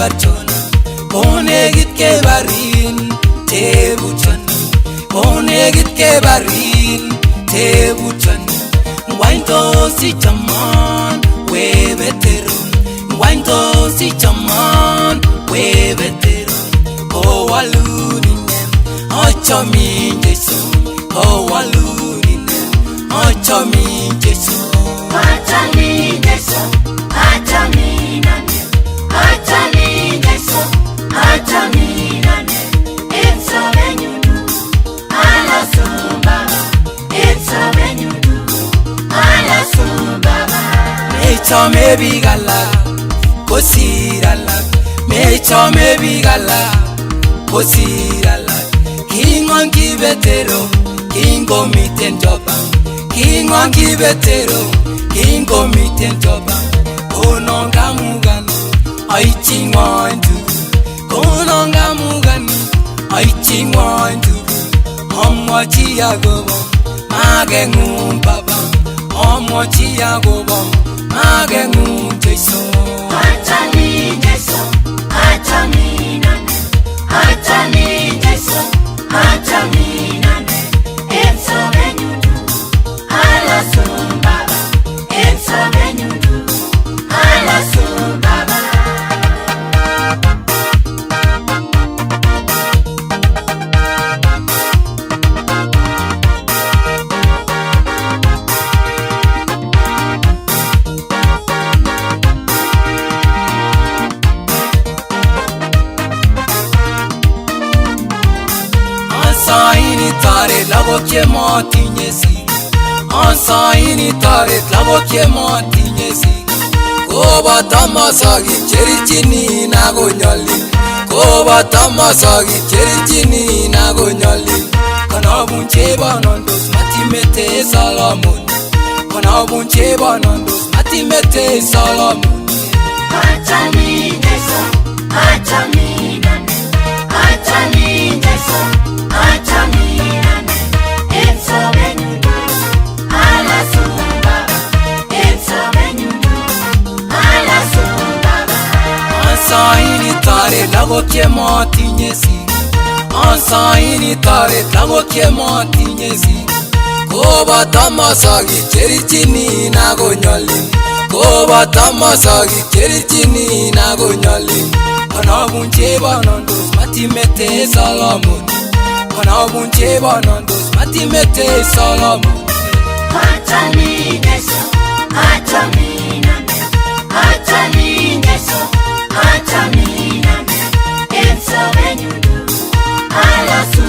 barchona onegit ke barin tebuchona onegit ke barin tebuchona wainto si chaman we veteran wainto si chaman we veteran oh waluninem achomi Jesu oh waluninem achomi Jesu achami Jesu achami nane achami Jesu achami nane it's a venyudu ala sumbaba it's a venyudu ala sumbaba mecho mebigala kosirala mecho mebigala kosirala kingon kibetero kingo miten joba kingon kibetero kingo miten joba kononga mugani aichingondu kononga mugani aichingondu omwachi yagobo magengum baba omwachi yagobo magengum Jesu achami Jesu achami nane achami Jesu achami nane it's a venyudu ala sumbaba it's a venyudu ala sumbaba Ansaini tare lavo che moti nyesi Ansaini tare lavo che moti nyesi Koba tamasagi cherichini na gonyali Koba tamasagi cherichini na gonyali Kana bunche banondos matimete salamuni Kana bunche banondos matimete salamuni achami Jesu achami nane achami Jesu achami nane it's a venyudu ala sumbaba it's a venyudu ala sumbaba Ansaini tare lavo che moti nyesi Ansaini tare lavo che moti nyesi Koba tamasagi cherichini na gonyali Koba tamasagi cherichini na gonyali Kana bunche banondos matimete salamuni Kana bunche banondos matimete salamuni achami Jesu achami nane achami Jesu achami nane it's a venyudu ala sumbaba